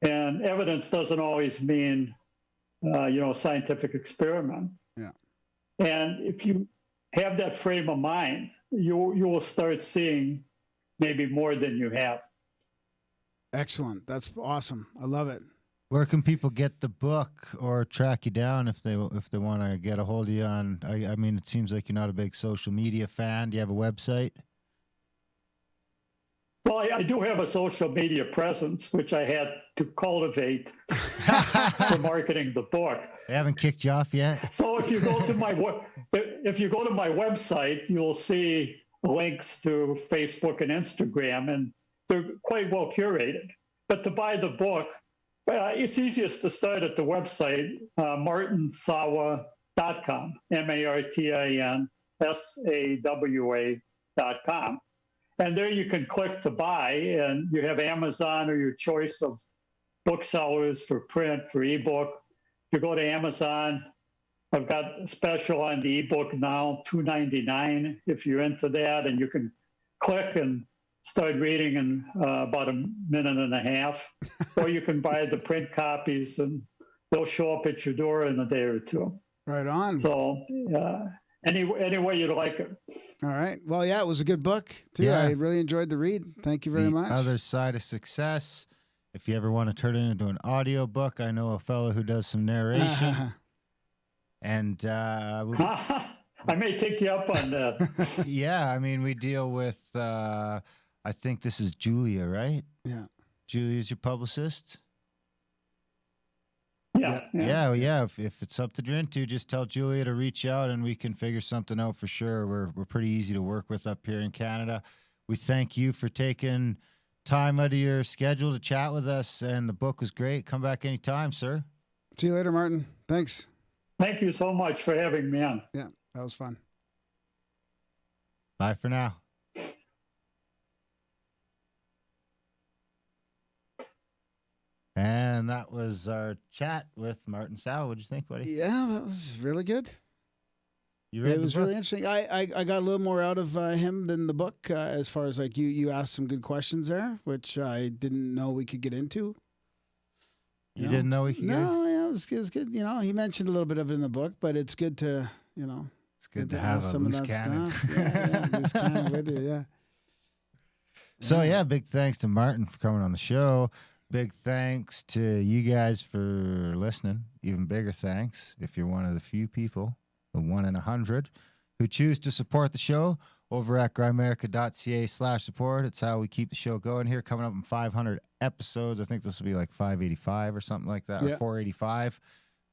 And evidence doesn't always mean, scientific experiment. Yeah. And if you have that frame of mind, you will start seeing maybe more than you have. Excellent. That's awesome. I love it. Where can people get the book or track you down if they want to get a hold of you on? I mean, it seems like you're not a big social media fan. Do you have a website? Well, I do have a social media presence, which I had to cultivate for marketing the book. They haven't kicked you off yet. So if you go to my website, you'll see links to Facebook and Instagram, and they're quite well curated. But to buy the book, it's easiest to start at the website, martinsawa.com, MartinSawa.com. And there you can click to buy, and you have Amazon or your choice of booksellers for print, for ebook. If you go to Amazon, I've got a special on the ebook now, $2.99 if you're into that, and you can click and start reading in about a minute and a half. Or you can buy the print copies, and they'll show up at your door in a day or two. Right on. So any way you'd like it. All right. Well, yeah, it was a good book, too. Yeah. I really enjoyed the read. Thank you very much. The Other Side of Success. If you ever want to turn it into an audio book, I know a fellow who does some narration. And I may take you up on that. yeah, I mean, we deal with, I think this is Julia, right? Yeah. Julia's your publicist? Yeah. If it's something you're into, just tell Julia to reach out and we can figure something out for sure. We're pretty easy to work with up here in Canada. We thank you for taking time out of your schedule to chat with us, and the book was great. Come back anytime, sir. See you later, Martin. Thanks. Thank you so much for having me on. Yeah, that was fun. Bye for now. And that was our chat with Martin Sawa. What'd you think, buddy? Yeah, that was really good. You read It the was book? really interesting. I got a little more out of him than the book, as far as like you asked some good questions there, which I didn't know we could get into. You didn't know we could get into? No, yeah, it was good. You know, he mentioned a little bit of it in the book, but it's good to, It's good to have ask a some of loose that cannon. stuff. Yeah, loose cannon with it, yeah. So, yeah, big thanks to Martin for coming on the show. Big thanks to you guys for listening. Even bigger thanks if you're one of the few people, the 1 in 100, who choose to support the show over at Grimerica.ca/support. It's how we keep the show going here. Coming up in 500 episodes. I think this will be like 585 or something like that, or 485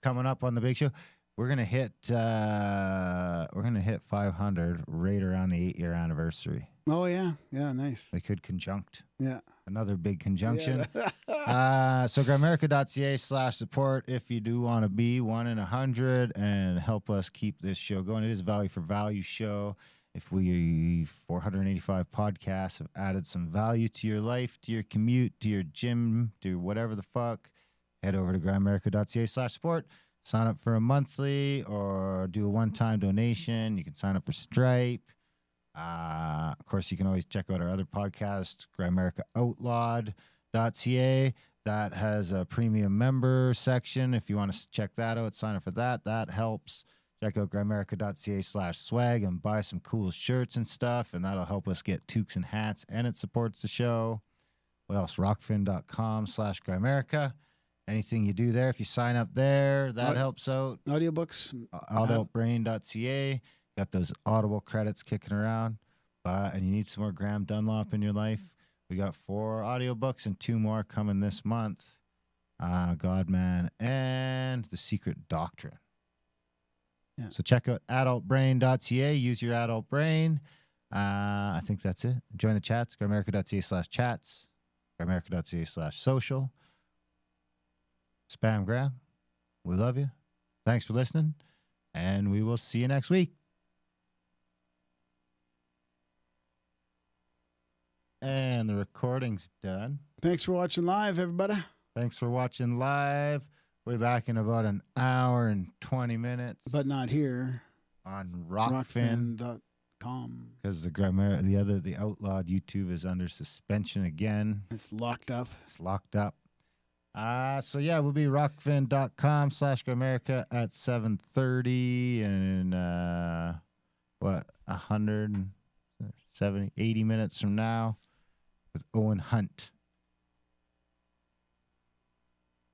coming up on the big show. We're gonna hit 500 right around the 8-year anniversary. Oh yeah, yeah, nice. They could conjunct. Yeah. Another big conjunction. Yeah. So Grimerica.ca/support if you do want to be 1 in 100 and help us keep this show going. It is a value for value show. If we 485 podcasts have added some value to your life, to your commute, to your gym, to whatever the fuck, head over to Grimerica.ca/support. Sign up for a monthly or do a one-time donation. You can sign up for Stripe. Of course, you can always check out our other podcast, Grimerica outlawed.ca. That has a premium member section. If you want to check that out, sign up for that. That helps. Check out Grimerica.ca/swag and buy some cool shirts and stuff, and that'll help us get toques and hats, and it supports the show. What else? Rokfin.com/Grimerica. anything you do there. If you sign up there, that helps out. Audiobooks. Outlawed.ca. Got those Audible credits kicking around. And you need some more Graham Dunlop in your life. We got 4 audiobooks and 2 more coming this month. God-Man and The Secret Doctrine. Yeah. So check out adultbrain.ca. Use your adult brain. I think that's it. Join the chats. Grimerica.ca/chats. Grimerica.ca/social. Spam Graham. We love you. Thanks for listening. And we will see you next week. And the recording's done. Thanks for watching live, everybody. Thanks for watching live. We'll be back in about an hour and 20 minutes. But not here. On Rokfin. Rokfin.com. Because the outlawed YouTube is under suspension again. It's locked up. It's locked up. So yeah, we'll be Rokfin.com/Grimerica at 7:30 and 170, 80 minutes from now with Owen Hunt.